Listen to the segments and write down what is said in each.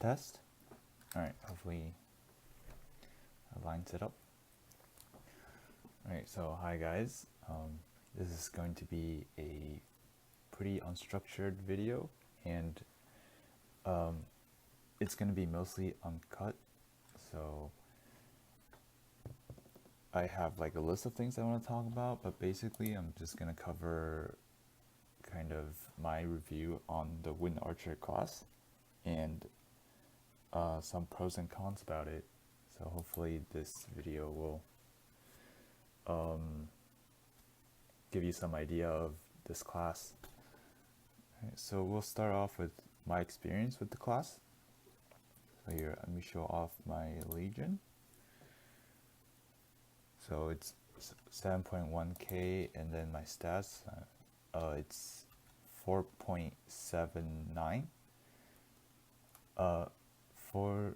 test. Alright, hopefully it lines it up. Alright, so hi guys. This is going to be a pretty unstructured video, and it's going to be mostly uncut. So I have like a list of things I want to talk about, but basically I'm just going to cover kind of my review on the Wind Archer class and some pros and cons about it. So hopefully this video will give you some idea of this class. Right, so we'll start off with my experience with the class. So here, let me show off my Legion. So it's 7.1k, and then my stats, it's 4.79 for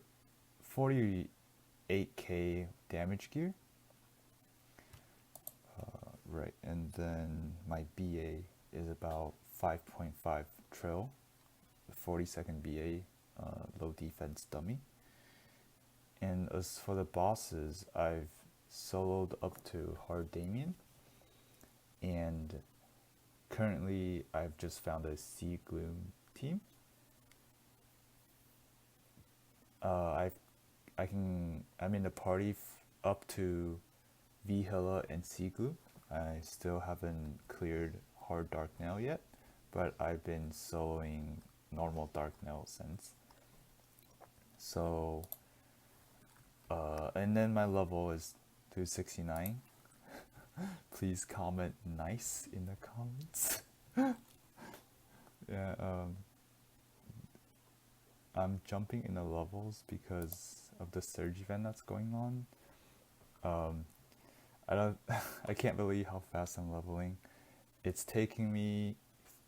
48k damage gear. Right, and then my BA is about 5.5 trill, 40-second BA, low defense dummy. And as for the bosses, I've soloed up to Hard Damien, and currently I've just found a Sea Gloom team. I'm in the party up to Vihela and Sea Gloom. I still haven't cleared Hard Dark Nail yet, but I've been soloing normal Dark Nail since. So, and then my level is 269. Please comment nice in the comments. Yeah, I'm jumping in the levels because of the surge event that's going on. I can't believe how fast I'm leveling. It's taking me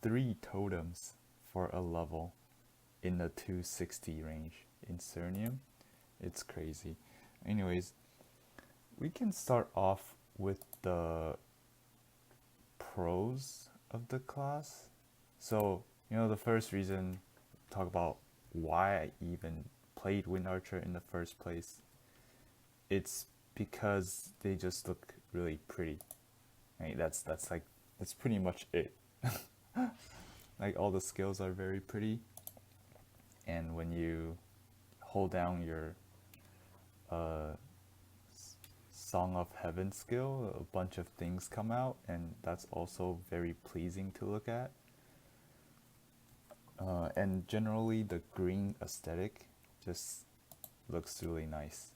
3 totems for a level in the 260 range in Cernium. It's crazy. Anyways, we can start off with the pros of the class. So, the first reason, talk about why I even played Wind Archer in the first place. It's because they just look really pretty. Right? That's pretty much it. Like, all the skills are very pretty, and when you hold down your Song of Heaven skill, a bunch of things come out, and that's also very pleasing to look at. And generally the green aesthetic just looks really nice.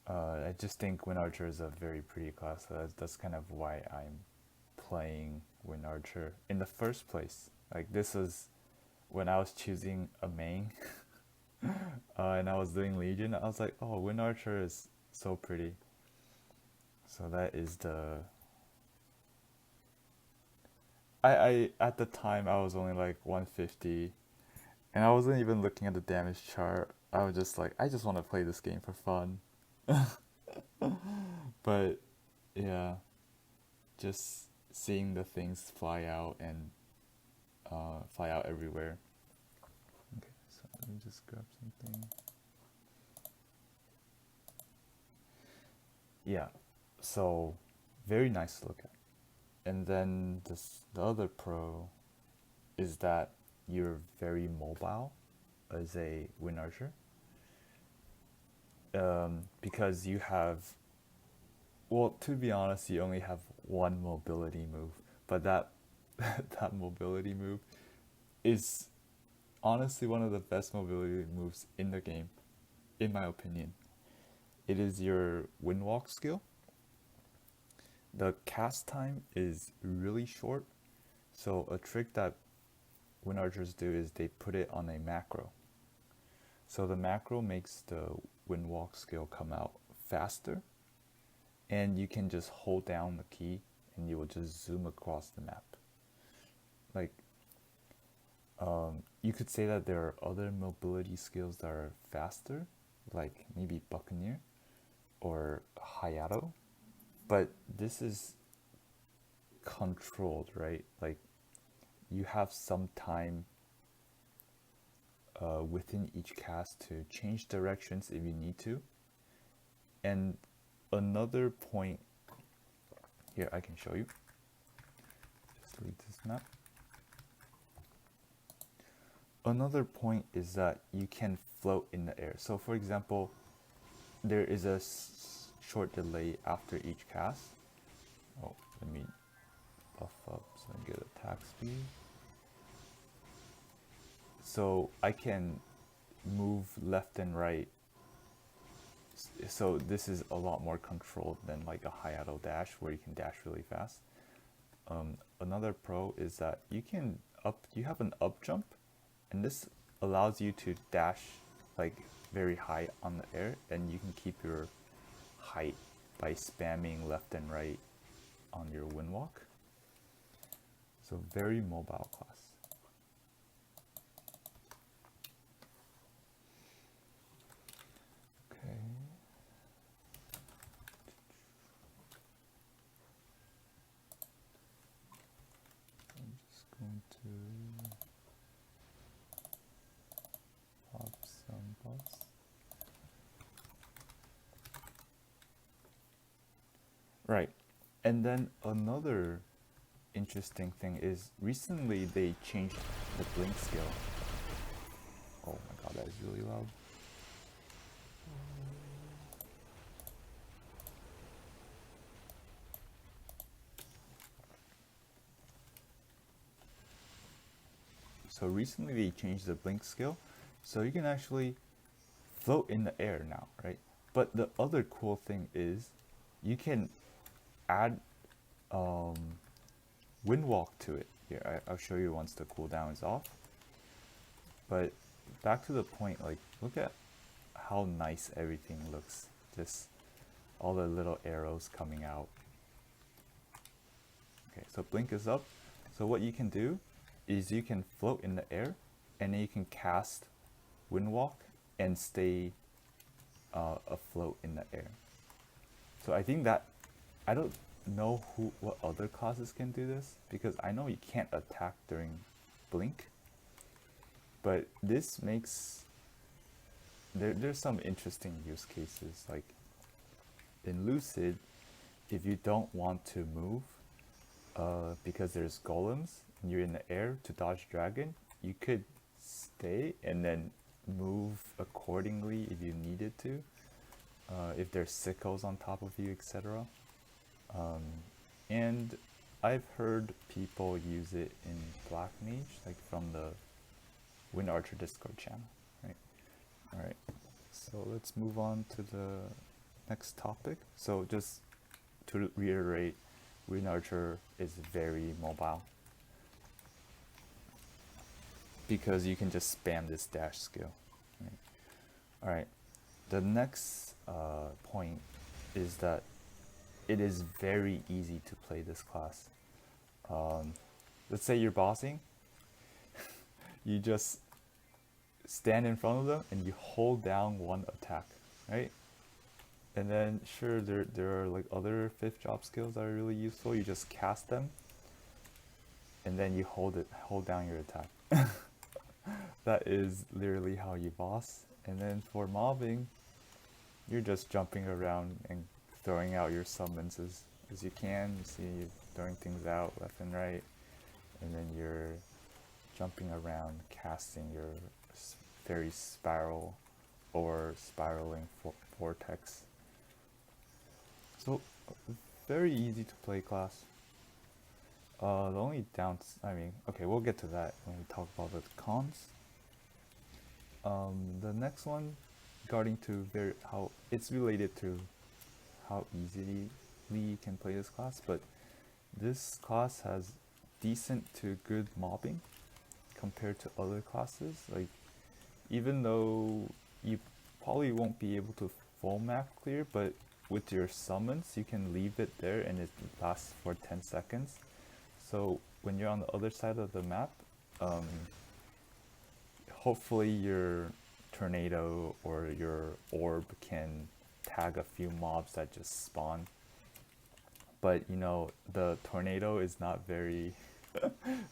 I just think Wind Archer is a very pretty class, so that's kind of why I'm playing Wind Archer in the first place. Like, this was when I was choosing a main and I was doing Legion. I was like, oh, Wind Archer is so pretty. So that is the... I at the time I was only like 150, and I wasn't even looking at the damage chart. I was just like, I just want to play this game for fun. But yeah, just seeing the things fly out and fly out everywhere. Okay, so let me just grab something. Yeah, so very nice to look at. And then the other pro is that you're very mobile as a Wind Archer. Because you have, well, to be honest, you only have one mobility move, but that that mobility move is honestly one of the best mobility moves in the game, in my opinion. It is your Windwalk skill. The cast time is really short, so a trick that Wind Archers do is they put it on a macro. So the macro makes the Windwalk skill come out faster, and you can just hold down the key and you will just zoom across the map. Like, you could say that there are other mobility skills that are faster, like maybe Buccaneer or Hayato, but this is controlled, right? Like, you have some time within each cast to change directions if you need to. And another point here, I can show you. Just delete this map. Another point is that you can float in the air. So for example, there is a short delay after each cast. Oh, let me buff up so I get attack speed. So I can move left and right. So this is a lot more controlled than like a Hayato dash where you can dash really fast. Another pro is that you have an up jump, and this allows you to dash like very high on the air, and you can keep your height by spamming left and right on your wind walk. So very mobile class. Okay. I'm just going to pop some buffs. Right, and then another interesting thing is recently they changed the blink skill. Oh my god, that is really loud. So recently they changed the blink skill, so you can actually float in the air now, right? But the other cool thing is you can add wind walk to it. Here, I'll show you once the cooldown is off. But back to the point, like look at how nice everything looks. Just all the little arrows coming out. Okay, so blink is up. So what you can do is you can float in the air, and then you can cast wind walk and stay afloat in the air. So I think that, I don't know what other classes can do this, because I know you can't attack during blink, but this makes there's some interesting use cases. Like in Lucid, if you don't want to move because there's golems and you're in the air to dodge dragon, you could stay and then move accordingly if you needed to, if there's sickles on top of you, etc. And I've heard people use it in Black Mage, like from the Wind Archer Discord channel, right? Alright, so let's move on to the next topic. So just to reiterate, Wind Archer is very mobile, because you can just spam this dash skill. Right? Alright, the next point is that it is very easy to play this class. Let's say you're bossing, you just stand in front of them and you hold down one attack, right? And then sure, there are like other 5th drop skills that are really useful. You just cast them and then you hold down your attack. That is literally how you boss. And then for mobbing, you're just jumping around and throwing out your summons as you can. You see you're throwing things out left and right, and then you're jumping around casting your fairy spiral or spiraling vortex. So very easy to play class. The only okay, we'll get to that when we talk about the cons. The next one, regarding to how it's related to how easily you can play this class, but this class has decent to good mobbing compared to other classes. Like, even though you probably won't be able to full map clear, but with your summons you can leave it there and it lasts for 10 seconds. So when you're on the other side of the map, hopefully your tornado or your orb can tag a few mobs that just spawn. But you know, the tornado is not very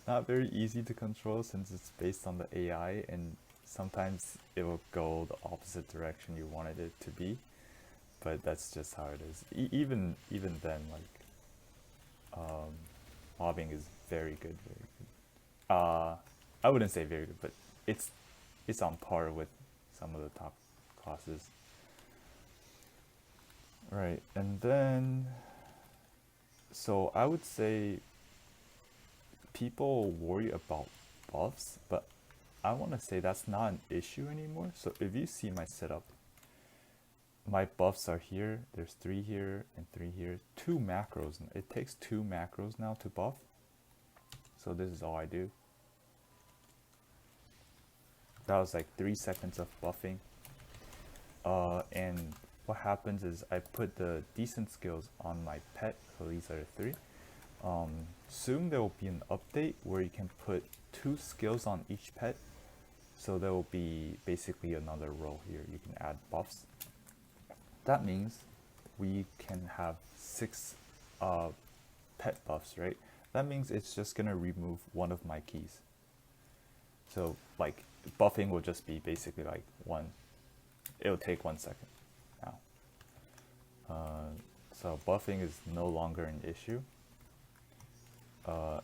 not very easy to control, since it's based on the AI, and Sometimes it will go the opposite direction you wanted it to be, but that's just how it is. Even then, like mobbing is very good, very good. I wouldn't say very good, but it's it's on par with some of the top classes. Right, and then so I would say people worry about buffs, but I want to say that's not an issue anymore. So if you see my setup, my buffs are here, there's 3 here and 3 here, 2 macros. It takes 2 macros now to buff. So this is all I do. That was like 3 seconds of buffing. And what happens is I put the decent skills on my pet, so these are 3. Soon there will be an update where you can put 2 skills on each pet. So there will be basically another row here. You can add buffs. That means we can have 6 pet buffs, right? That means it's just gonna remove one of my keys. So like buffing will just be basically like it'll take 1 second now. So buffing is no longer an issue.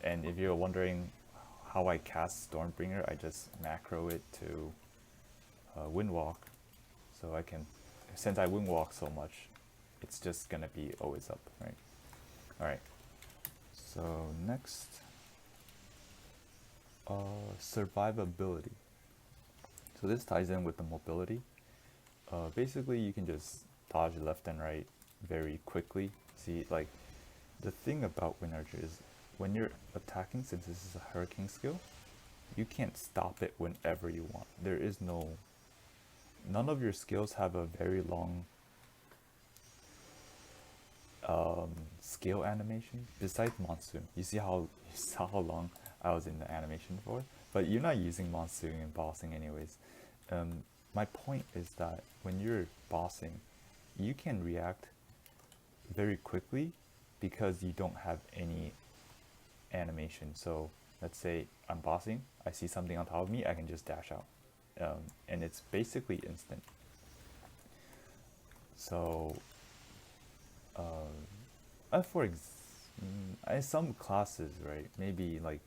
And if you're wondering how I cast Stormbringer, I just macro it to Windwalk. So I can, since I Windwalk so much, it's just gonna be always up, right? Alright, so next, survivability. So this ties in with the mobility. Basically you can just dodge left and right very quickly. See, like, the thing about Wind Archer is when you're attacking, since this is a hurricane skill, you can't stop it whenever you want. There is none of your skills have a very long skill animation besides Monsoon. You saw how long I was in the animation for, but you're not using Monsoon in bossing anyways. My point is that when you're bossing, you can react very quickly because you don't have any animation. So let's say I'm bossing, I see something on top of me, I can just dash out, and it's basically instant. So some classes, right, maybe like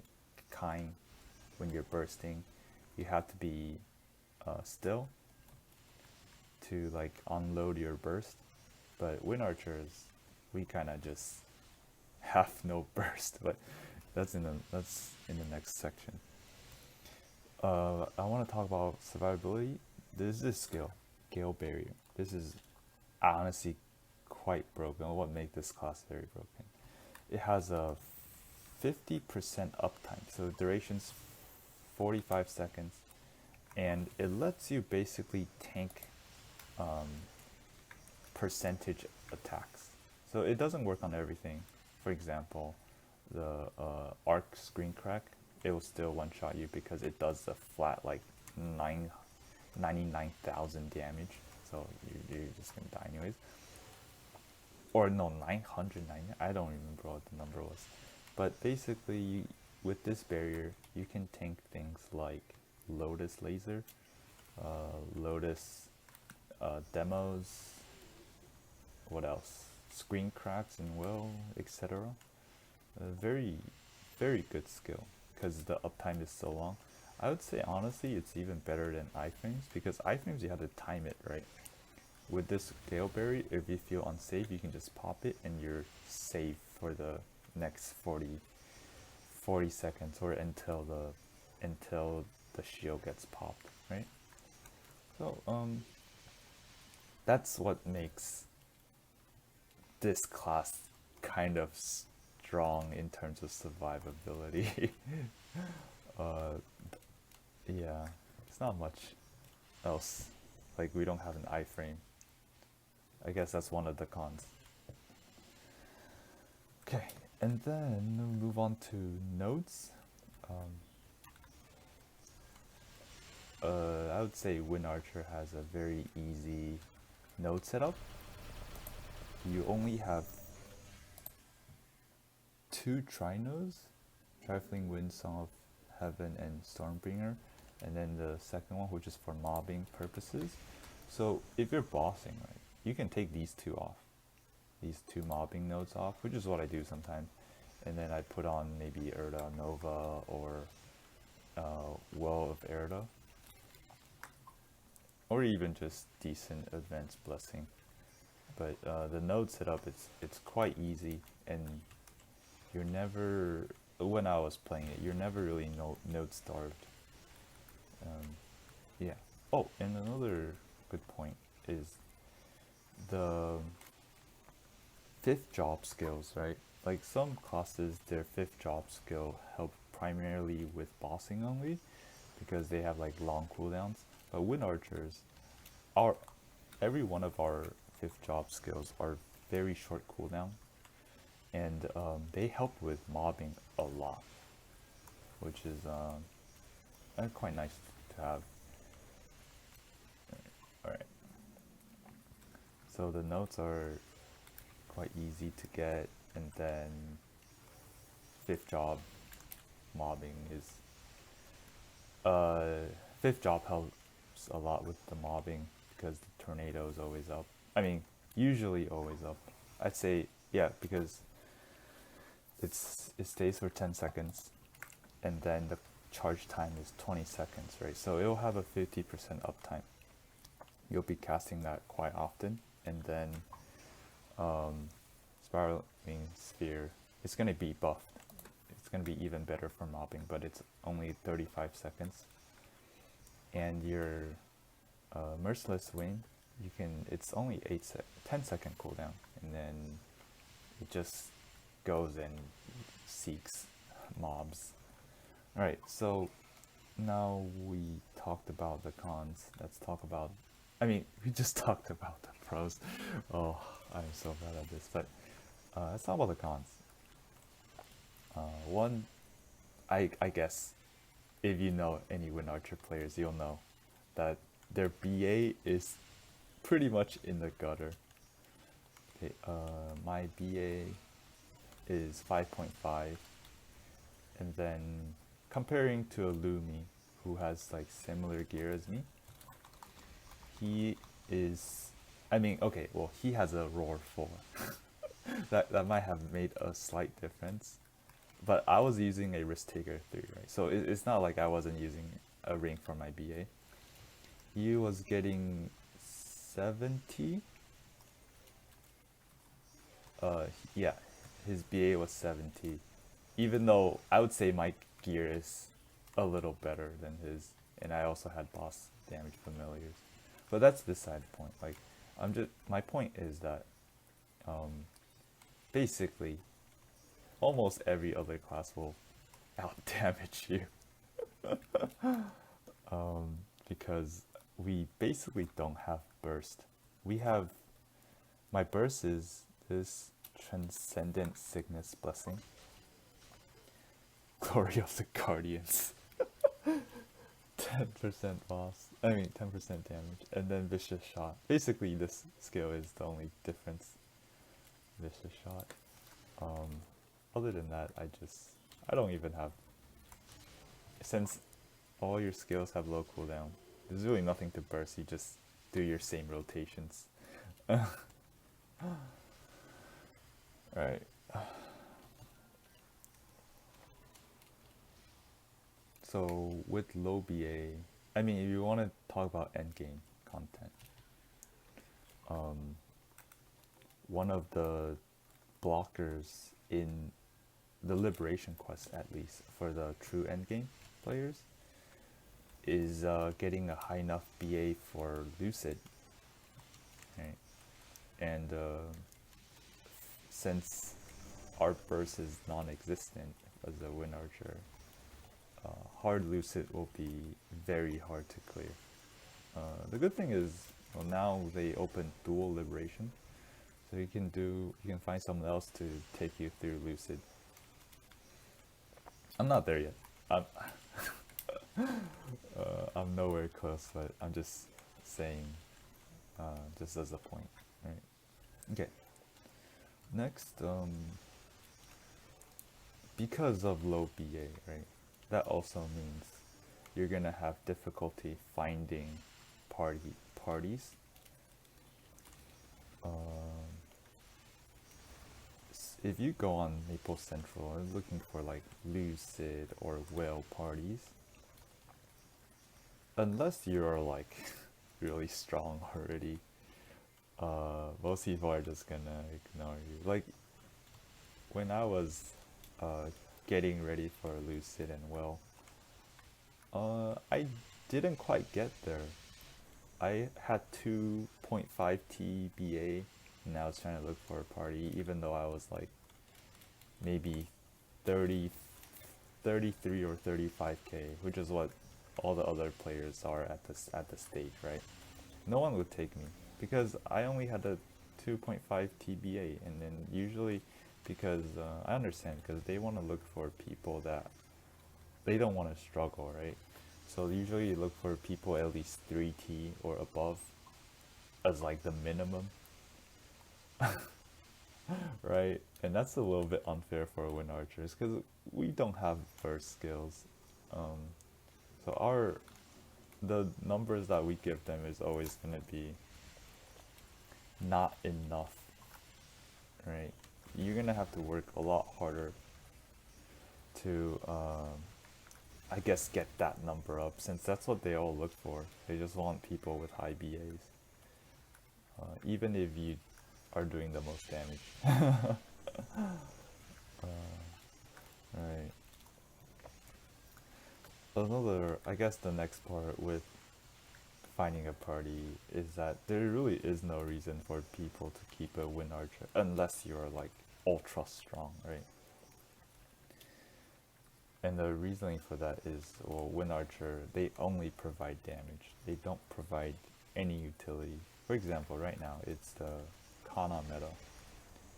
Kind, when you're bursting, you have to be still to like unload your burst. But Wind Archers, we kind of just have no burst, but that's in the next section. I want to talk about survivability. This is skill, Gale Barrier. This is honestly quite broken. What makes this class very broken? It has a 50% uptime, so duration's 45 seconds, and it lets you basically tank percentage attacks. So it doesn't work on everything. For example, the arc screen crack, it will still one-shot you because it does a flat like 99,000 damage. So you're just gonna die anyways. Or no, 990. I don't remember what the number was. But basically, with this barrier, you can tank things like Lotus Laser, Lotus demos. What else? Screen cracks and etc. Very, very good skill because the uptime is so long. I would say honestly, it's even better than iframes because iframes you have to time it, right? With this Gale Berry, if you feel unsafe, you can just pop it and you're safe for the next 40 seconds or until the shield gets popped, right? So that's what makes this class kind of strong in terms of survivability. Yeah, it's not much else. Like, we don't have an iframe. I guess that's one of the cons. Okay, and then we'll move on to nodes. I would say Wind Archer has a very easy node setup. You only have 2 trinodes, Trifling Wind, Song of Heaven, and Stormbringer. and then the second one, which is for mobbing purposes. So if you're bossing, right, you can take these two off, these two mobbing nodes off, which is what I do sometimes. And then I put on maybe Erda Nova or Well of Erda, or even just decent Advanced Blessing. But the node setup, it's quite easy, and you're never, when I was playing it, you're never really node starved. Yeah. Oh, and another good point is the fifth job skills, right? Like some classes, their fifth job skill help primarily with bossing only because they have like long cooldowns. But wind archers, our every one of our fifth job skills are very short cooldown, and they help with mobbing a lot, which is quite nice to have. Alright. So the notes are quite easy to get, and then fifth job mobbing is fifth job helps a lot with the mobbing because the tornado is always up. I mean, usually always up. I'd say yeah, because it stays for 10 seconds, and then the charge time is 20 seconds, right? So it'll have a 50% uptime. You'll be casting that quite often, and then spiraling sphere, it's gonna be buffed. It's gonna be even better for mobbing, but it's only 35 seconds. And your merciless wind, it's only 10-second cooldown, and then it just goes and seeks mobs. Alright, so now we talked about the cons. Let's talk about, we just talked about the pros. Oh, I'm so bad at this, but let's talk about the cons. One, I guess, if you know any Wind Archer players, you'll know that their BA is pretty much in the gutter. Okay, my BA is 5.5, and then comparing to a Lumi who has like similar gear as me, he is, okay, well, he has a Roar 4. that might have made a slight difference, but I was using a Risk Taker 3, right? So it's not like I wasn't using a ring for my BA. He was getting 70. Yeah, his BA was 70. Even though I would say my gear is a little better than his, and I also had boss damage familiars. But that's beside the point. Like, my point is that basically almost every other class will out damage you. Because we basically don't have burst. My burst is this Transcendent Cygnus Blessing. Glory of the Guardians. 10% boss. 10% damage. And then Vicious Shot. Basically this skill is the only difference. Vicious Shot. Other than that, I don't even have, since all your skills have low cooldown, there's really nothing to burst. You just do your same rotations. Alright. So with low BA, if you want to talk about endgame content, one of the blockers in the Liberation quest, at least for the true endgame players, is getting a high enough BA for Lucid. Right? And since our burst is non-existent as a Wind Archer, hard Lucid will be very hard to clear. The good thing is, well, now they open dual Liberation, so you can find someone else to take you through Lucid. I'm not there yet. I'm nowhere close, but I'm just saying, just as a point, right? Okay. Next, because of low BA, right? That also means you're gonna have difficulty finding parties. Um, if you go on Maple Central and looking for like Lucid or Whale parties, unless you are like really strong already, most people are just gonna ignore you. Like when I was uh, getting ready for Lucid and Whale, I didn't quite get there. I had 2.5 TBA and I was trying to look for a party even though I was like maybe 30, 33 or 35k, which is what all the other players are at the stage, right? No one would take me because I only had a 2.5 TBA, and then usually because I understand because they want to look for people that they don't want to struggle, right? So usually you look for people at least 3T or above as like the minimum, right? And that's a little bit unfair for wind archers because we don't have burst skills. Um, so the numbers that we give them is always going to be not enough, right? You're going to have to work a lot harder to, I guess, get that number up since that's what they all look for. They just want people with high BAs, even if you are doing the most damage. Right. Another, I guess the next part with finding a party is that there really is no reason for people to keep a wind archer unless you're like ultra strong, right? And the reasoning for that is, well, wind archer, they only provide damage. They don't provide any utility. For example, right now it's the Kana meta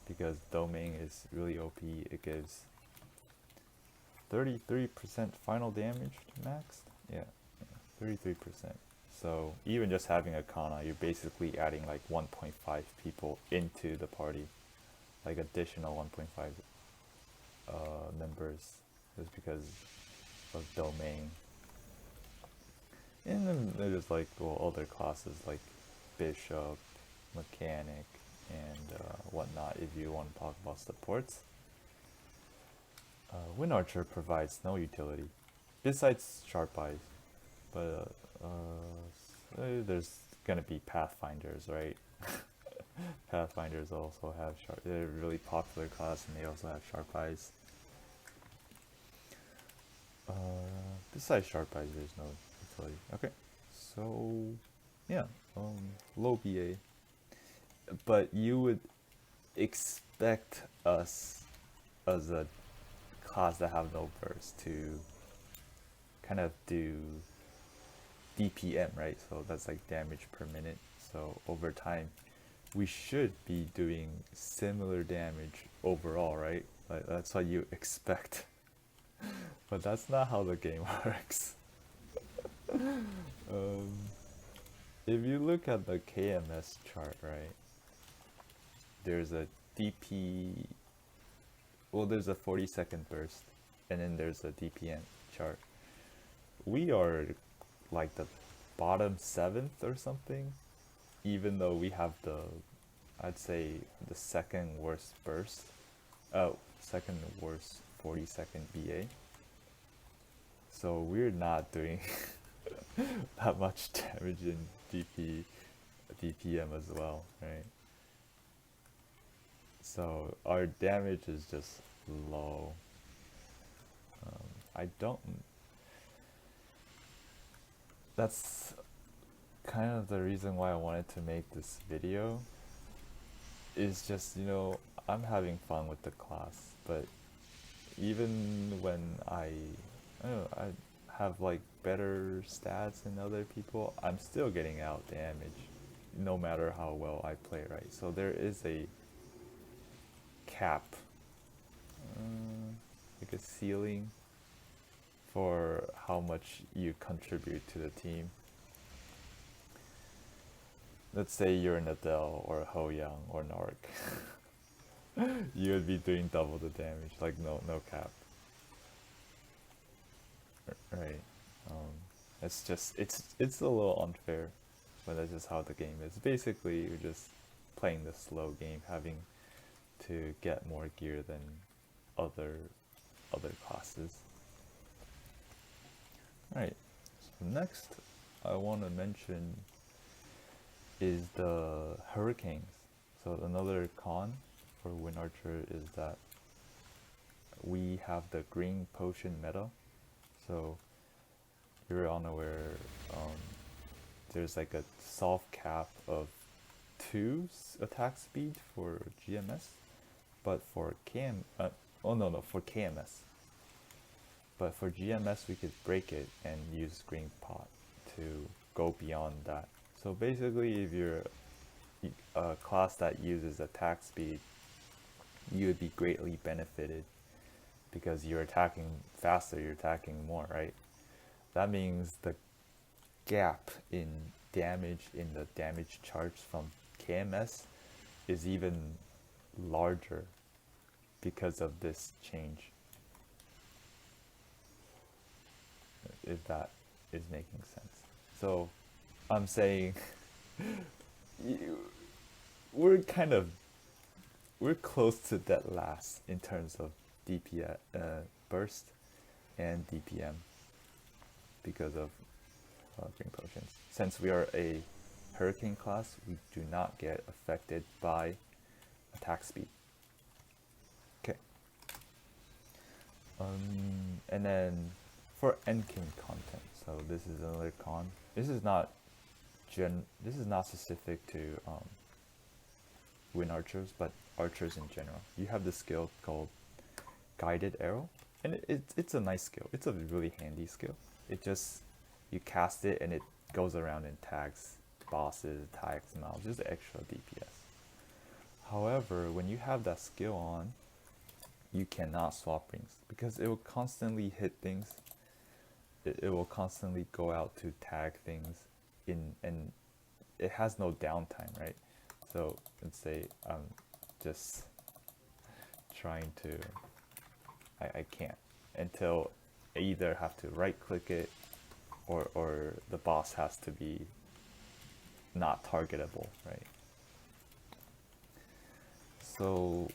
because domain is really OP. It gives 33% final damage to max. Yeah, 33%. So even just having a Kana, you're basically adding like 1.5 people into the party, like additional 1.5 members, just because of domain. And then there's like, well, other classes like bishop, mechanic, and whatnot. If you want to talk about supports, wind archer provides no utility besides sharp eyes, but there's gonna be pathfinders, right? Pathfinders also have sharp. They're a really popular class, and they also have sharp eyes. Besides sharp eyes, there's no utility. Okay, so yeah, low BA, but you would expect us as a class that have no burst to kind of do DPM, right? So that's like damage per minute. So over time, we should be doing similar damage overall, right? Like that's what you expect. But that's not how the game works. um, if you look at the KMS chart, right, there's a DP, well, there's a 40-second burst, and then there's a DPM chart. We are like the bottom 7th or something, even though we have the, I'd say, the second worst burst. Oh, second worst 40-second BA. So we're not doing that much damage in DPM as well, right? So our damage is just low. I don't. That's kind of the reason why I wanted to make this video. Is just, I'm having fun with the class, but even when I don't know, I have like better stats than other people, I'm still getting out damage, no matter how well I play, right? So there is a cap, like a ceiling for how much you contribute to the team. Let's say you're an Adele or a Ho Young or Narc. You would be doing double the damage, like no cap. Right. It's just it's a little unfair, but that's just how the game is. Basically, you're just playing the slow game, having to get more gear than other other classes. All right. So next, I want to mention is the hurricanes. So another con for Wind Archer is that we have the green potion meta. So you're unaware, um, there's like a soft cap of 2 attack speed for GMS, but for for KMS. But for GMS, we could break it and use Green Pot to go beyond that. So basically, if you're a class that uses attack speed, you would be greatly benefited because you're attacking faster, you're attacking more, right? That means the gap in damage in the damage charts from KMS is even larger because of this change. If that is making sense. So I'm saying we're kind of we're close to dead last in terms of DPS burst and DPM because of green potions. Since we are a hurricane class, we do not get affected by attack speed. Okay. And then for endgame content, so this is another con. This is not specific to Wind Archers, but archers in general. You have this skill called Guided Arrow, and it's a nice skill. It's a really handy skill. It just, you cast it and it goes around and tags bosses, tags mobs, just extra DPS. However, when you have that skill on, you cannot swap rings because it will constantly hit things. It will constantly go out to tag things and it has no downtime, right? So let's say I'm just trying to, I can't until I either have to right click it or the boss has to be not targetable, right? So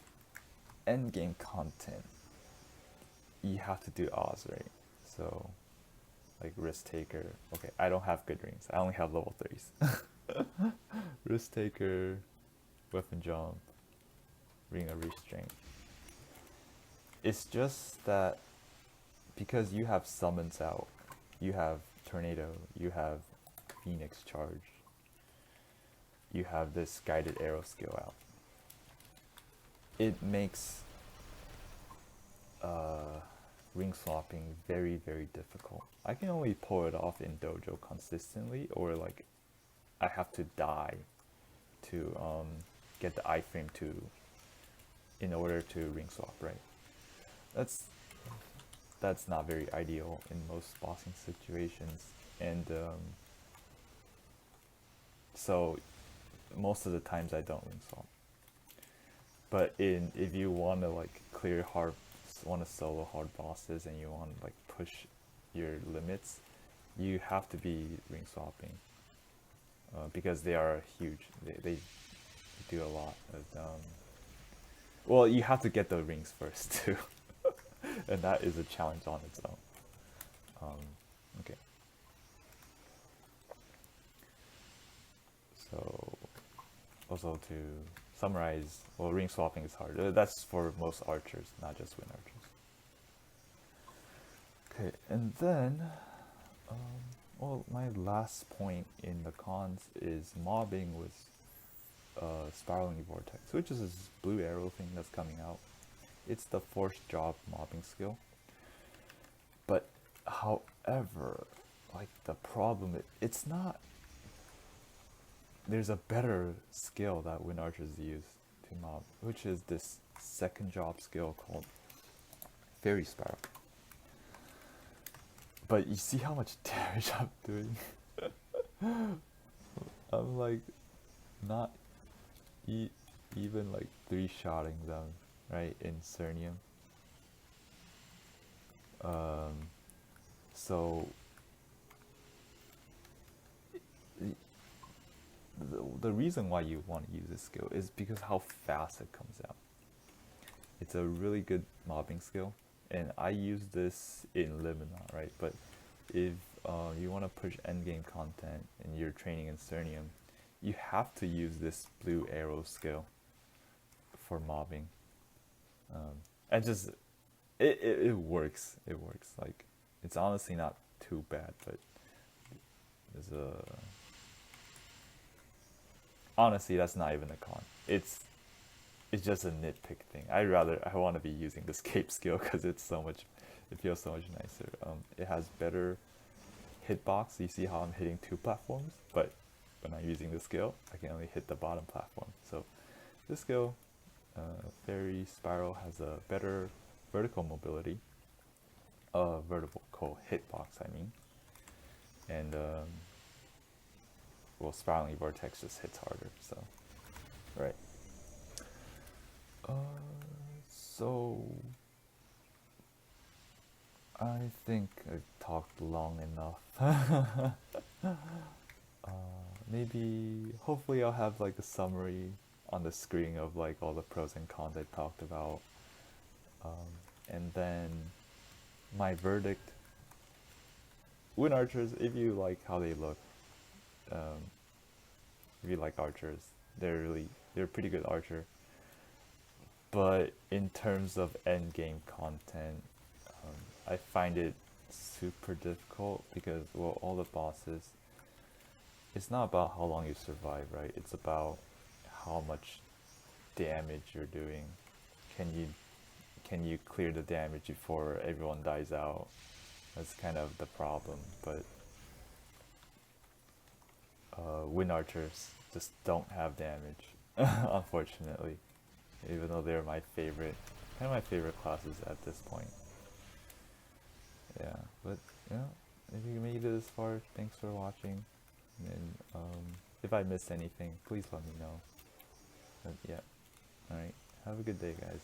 end game content, you have to do Oz, right? So like Risk Taker. Okay, I don't have good rings. I only have level 3s. Risk Taker, Weapon Jump, Ring of Restraint. It's just that because you have summons out, you have Tornado, you have Phoenix Charge, you have this Guided Arrow skill out. It makes ring swapping very, very difficult. I can only pull it off in dojo consistently, or like I have to die to get the iframe to in order to ring swap, right? That's not very ideal in most bossing situations, and so most of the times I don't ring swap. But if you want to like clear hard, want to solo hard bosses and you want to like push your limits, you have to be ring swapping because they are huge. They do a lot. Well, you have to get the rings first too, and that is a challenge on its own. Okay. So also to summarize, well, ring swapping is hard. That's for most archers, not just Wind Archers. Okay, and then, well, my last point in the cons is mobbing with Spiraling Vortex, which is this blue arrow thing that's coming out. It's the forced job mobbing skill. But, however, like the problem, it's not. There's a better skill that Wind Archers use to mob, which is this second job skill called Fairy Spiral. But you see how much damage I'm doing? I'm like not even like 3-shotting them, right, in Cernium. So the reason why you want to use this skill is because how fast it comes out. It's a really good mobbing skill, and I use this in Lebanon, right? But if you want to push endgame content and you're training in Cernium, you have to use this blue arrow skill for mobbing. And just it works. It works. Like, it's honestly not too bad, but there's a honestly that's not even a con. It's just a nitpick thing. I want to be using the escape skill because it feels so much nicer. It has better hitbox. You see how I'm hitting 2 platforms, but when I'm using the skill, I can only hit the bottom platform. So this skill, Fairy Spiral, has a better vertical mobility, vertical hitbox, I mean, and well, Spiraling Vortex just hits harder. So, right. So I think I've talked long enough. Maybe, hopefully I'll have like a summary on the screen of like all the pros and cons I talked about. And then my verdict, win archers if you like how they look. If you like archers, they're a pretty good archer. But in terms of end game content, I find it super difficult because, well, all the bosses, it's not about how long you survive, right? It's about how much damage you're doing. Can you clear the damage before everyone dies out? That's kind of the problem. But wind archers just don't have damage, unfortunately. Even though they're my favorite, kind of my favorite classes at this point. Yeah, but if you made it this far, thanks for watching. And if I missed anything, please let me know. But yeah, alright, have a good day, guys.